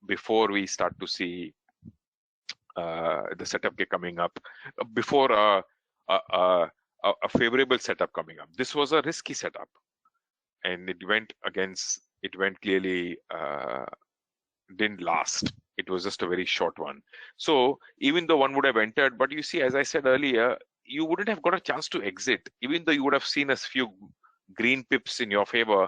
before we start to see the setup coming up, before a favorable setup coming up. This was a risky setup, and it went clearly, didn't last. It was just a very short one. So even though one would have entered, but you see, as I said earlier, you wouldn't have got a chance to exit. Even though you would have seen a few green pips in your favor,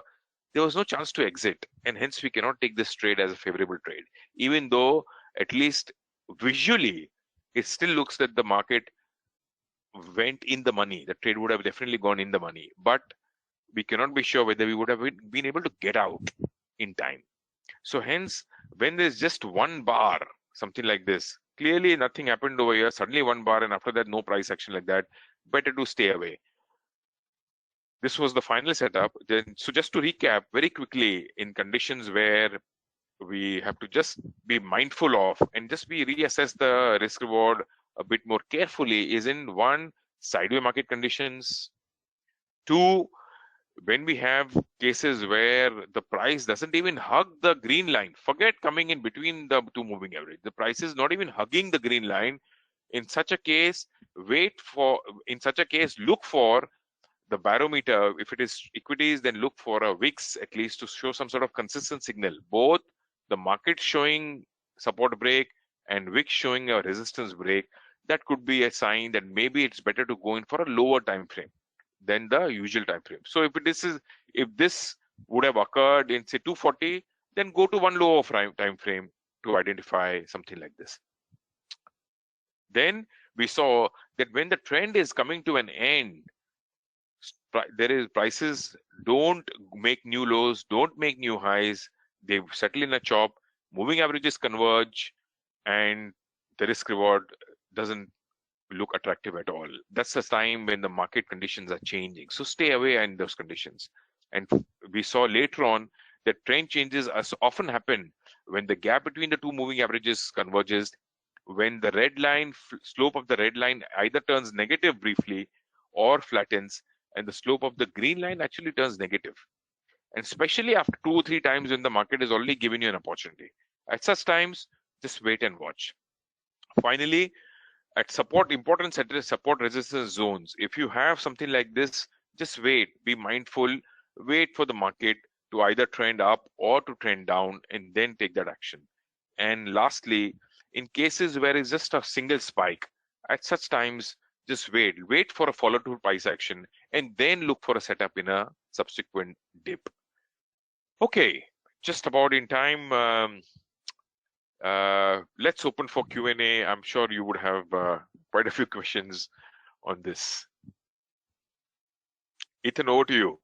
there was no chance to exit, and hence we cannot take this trade as a favorable trade. Even though at least visually it still looks that the market went in the money, the trade would have definitely gone in the money, but we cannot be sure whether we would have been able to get out in time. So hence, when there's just one bar, something like this, clearly nothing happened over here, suddenly one bar, and after that no price action like that, better to stay away. This was the final setup. Then, so just to recap very quickly, in conditions where we have to just be mindful of and just reassess the risk reward a bit more carefully is in one, sideways market conditions. Two, when we have cases where the price doesn't even hug the green line, forget coming in between the two moving average. The price is not even hugging the green line. In such a case, look for the barometer. If it is equities, then look for a VIX at least to show some sort of consistent signal. Both the market showing support break and VIX showing a resistance break, that could be a sign that maybe it's better to go in for a lower time frame than the usual time frame. So if this would have occurred in say 240, then go to one lower time frame to identify something like this. Then we saw that when the trend is coming to an end, prices don't make new lows, don't make new highs, they settle in a chop, moving averages converge, and the risk reward doesn't look attractive at all. That's the time when the market conditions are changing. So stay away in those conditions. And we saw later on that trend changes often happen when the gap between the two moving averages converges, when the red line, slope of the red line either turns negative briefly or flattens, and the slope of the green line actually turns negative. and especially after 2 or 3 times when the market is already giving you an opportunity. At such times, just wait and watch. Finally, at support, important set is support resistance zones. If you have something like this, just wait, be mindful, wait for the market to either trend up or to trend down, and then take that action. And lastly, in cases where it's just a single spike, at such times, just wait for a follow through price action, and then look for a setup in a subsequent dip. Okay, just about in time. Let's open for Q&A. I'm sure you would have quite a few questions on this. Ethan, over to you.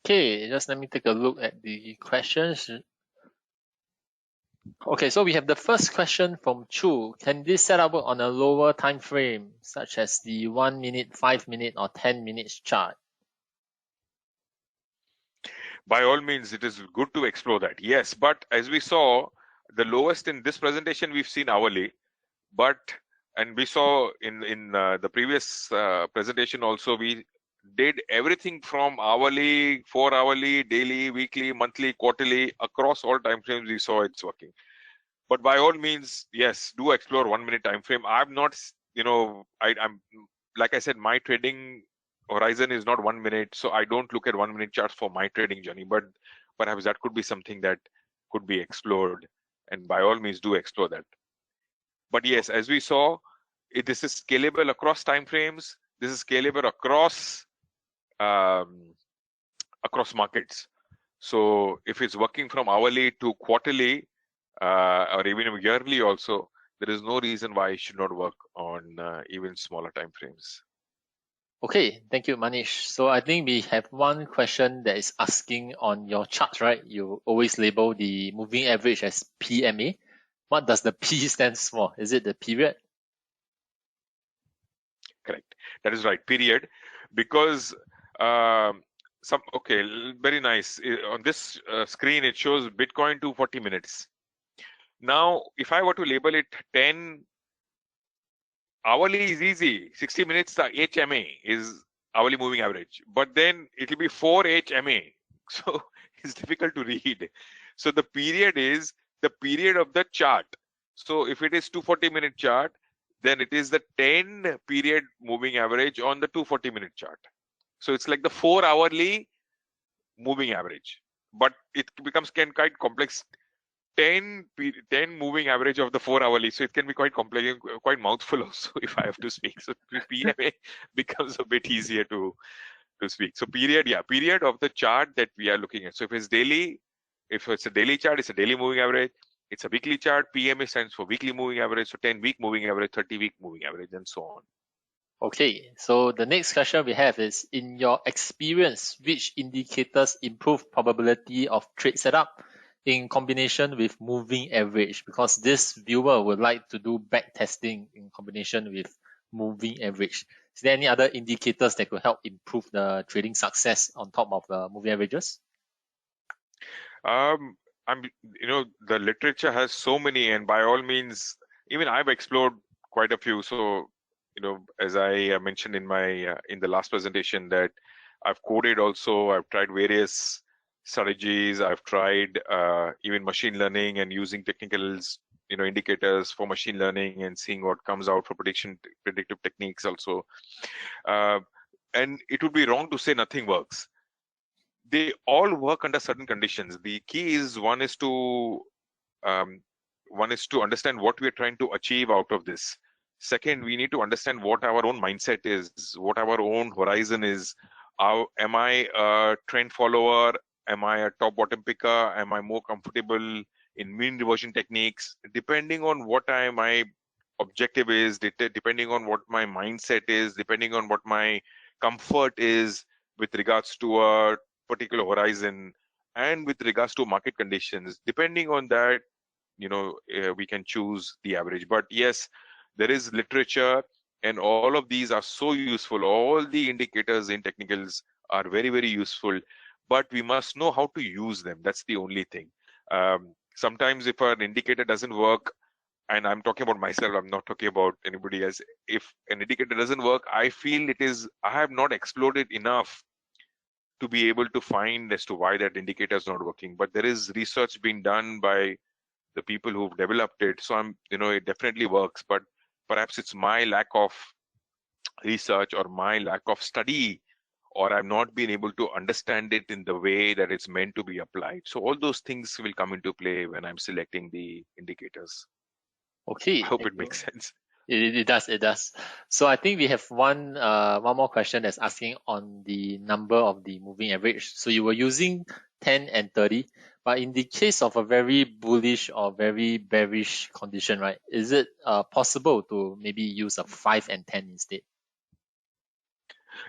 Okay, just let me take a look at the questions. Okay, so we have the first question from Chu. Can this setup work on a lower time frame, such as the 1 minute, 5 minute, or 10 minutes chart? By all means, it is good to explore that. Yes, but as we saw, the lowest in this presentation we've seen hourly, and we saw in the previous presentation also, we did everything from hourly, 4-hourly, daily, weekly, monthly, quarterly, across all time frames. We saw it's working. But by all means, yes, do explore 1 minute time frame. I'm not, I'm like I said, my trading horizon is not 1 minute, so I don't look at 1 minute charts for my trading journey. But perhaps that could be something that could be explored, and by all means, do explore that. But yes, as we saw, this is scalable across time frames. This is scalable across markets. So if it's working from hourly to quarterly, or even yearly also, there is no reason why it should not work on even smaller time frames. Okay, thank you, Manish. So I think we have one question that is asking on your charts, right? You always label the moving average as PMA. What does the P stands for? Is it the period? Correct. That is right. Period. Because very nice. On this screen, it shows Bitcoin 240 minutes. Now, if I were to label it 10 hourly is easy. 60 minutes, the HMA is hourly moving average. But then it will be 4 HMA. So it's difficult to read. So the period is the period of the chart. So if it is 240-minute chart, then it is the 10 period moving average on the 240-minute chart. So it's like the 4 hourly moving average. But it becomes quite complex. 10 moving average of the 4 hourly, so it can be quite complex, quite mouthful also if I have to speak. So PMA becomes a bit easier to speak. So period of the chart that we are looking at. So if it's daily, if it's a daily chart, it's a daily moving average. It's a weekly chart, PMA stands for weekly moving average, so 10-week moving average, 30-week moving average, and so on. Okay, so the next question we have is, in your experience, which indicators improve probability of trade setup in combination with moving average? Because this viewer would like to do back testing in combination with moving average. Is there any other indicators that could help improve the trading success on top of the moving averages? The literature has so many, and by all means, even I've explored quite a few. So, as I mentioned in my in the last presentation, that I've coded also. I've tried various strategies. I've tried even machine learning and using technicals, indicators for machine learning and seeing what comes out for predictive techniques also. And it would be wrong to say nothing works. They all work under certain conditions. The key is one is to understand what we're trying to achieve out of this. Second, we need to understand what our own mindset is, what our own horizon is. Am I a trend follower? Am I a top bottom picker? Am I more comfortable in mean reversion techniques? Depending on what my objective is, depending on what my mindset is, depending on what my comfort is with regards to a particular horizon and with regards to market conditions, depending on that, we can choose the average. But yes, there is literature, and all of these are so useful. All the indicators in technicals are very, very useful, but we must know how to use them. That's the only thing. Sometimes if an indicator doesn't work, and I'm talking about myself, I'm not talking about anybody else. If an indicator doesn't work, I feel I have not explored it enough to be able to find as to why that indicator is not working. But there is research being done by the people who've developed it. So it definitely works, but perhaps it's my lack of research or my lack of study, or I've not been able to understand it in the way that it's meant to be applied. So all those things will come into play when I'm selecting the indicators. Okay, I hope thank it you. makes sense. It does, it does. So I think we have one more question that's asking on the number of the moving average. So you were using 10 and 30, but in the case of a very bullish or very bearish condition, right, is it possible to maybe use a 5 and 10 instead?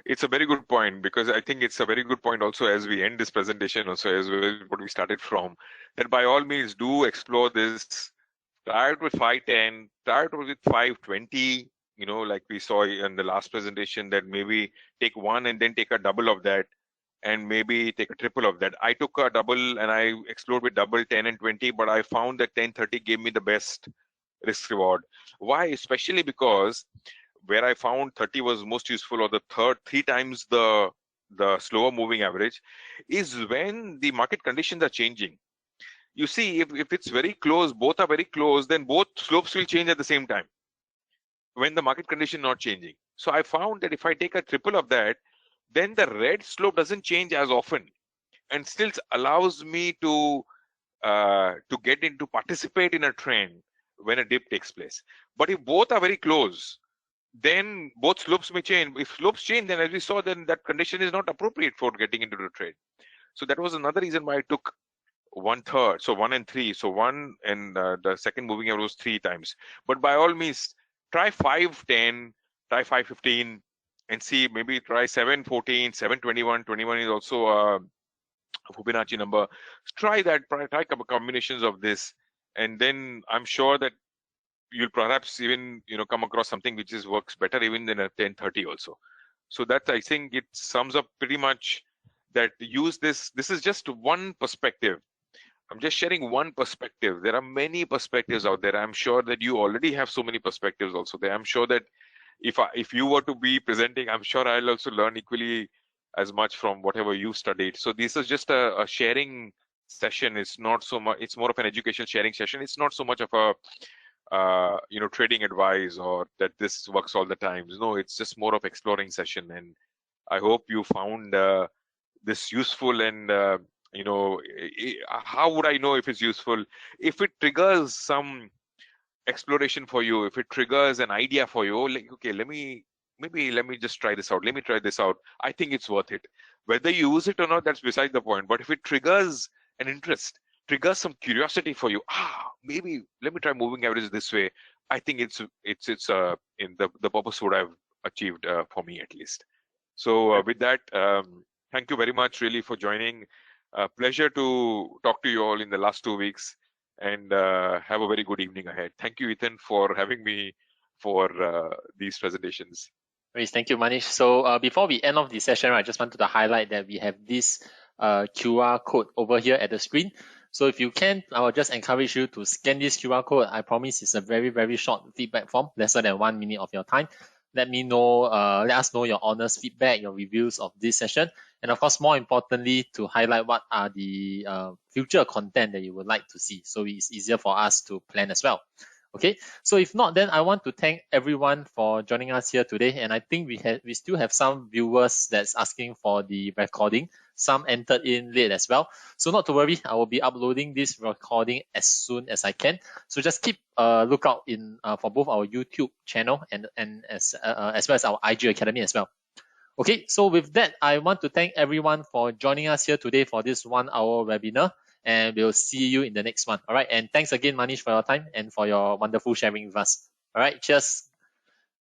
It's a very good point, because I think it's a very good point also as we end this presentation, also as well what we started from, that by all means do explore this. Try it with 510, try it with 520, like we saw in the last presentation, that maybe take one and then take a double of that, and maybe take a triple of that. I took a double and I explored with double 10 and 20, but I found that 10-30 gave me the best risk reward. Why? Especially because where I found 30 was most useful, or the three times the slower moving average, is when the market conditions are changing. You see, if it's very close, both are very close, then both slopes will change at the same time when the market condition not changing. So I found that if I take a triple of that, then the red slope doesn't change as often and still allows me to get into participate in a trend when a dip takes place. But if both are very close, then both slopes may change. If slopes change, then as we saw, then that condition is not appropriate for getting into the trade. So that was another reason why I took 1/3, so 1 and 3. So 1 and the second moving average was 3 times. But by all means, try 510, try 515, and see, maybe try 714, 721. 21 is also a Fibonacci number. Try that, try combinations of this, and then I'm sure that you'll perhaps even come across something which works better even than a 1030 also. So that, I think, it sums up pretty much that use this. This is just one perspective. I'm just sharing one perspective. There are many perspectives out there. I'm sure that you already have so many perspectives also there. I'm sure that if you were to be presenting, I'm sure I'll also learn equally as much from whatever you studied. So this is just a sharing session. It's not so much, it's more of an educational sharing session. It's not so much of a trading advice or that this works all the time. No, it's just more of exploring session. And I hope you found this useful. And how would I know if it's useful? If it triggers some exploration for you, if it triggers an idea for you, like, okay, let me just try this out. Let me try this out. I think it's worth it. Whether you use it or not, that's beside the point. But if it triggers an interest, triggers some curiosity for you, maybe let me try moving averages this way, I think it's in the purpose would have achieved for me at least. So with that, thank you very much really for joining. Pleasure to talk to you all in the last 2 weeks, and have a very good evening ahead. Thank you, Ethan, for having me for these presentations. Great, thank you, Manish. So before we end off the session, I just wanted to highlight that we have this QR code over here at the screen. So if you can, I will just encourage you to scan this QR code. I promise it's a very, very short feedback form, lesser than 1 minute of your time. Let us know your honest feedback, your reviews of this session. And of course, more importantly, to highlight what are the future content that you would like to see. So it's easier for us to plan as well. Okay, so if not, then I want to thank everyone for joining us here today. And I think we still have some viewers that's asking for the recording. Some entered in late as well. So not to worry, I will be uploading this recording as soon as I can. So just keep a lookout for both our YouTube channel and as well as our IG Academy as well. Okay, so with that, I want to thank everyone for joining us here today for this 1 hour webinar, and we'll see you in the next one. All right, and thanks again, Manish, for your time and for your wonderful sharing with us. All right, cheers.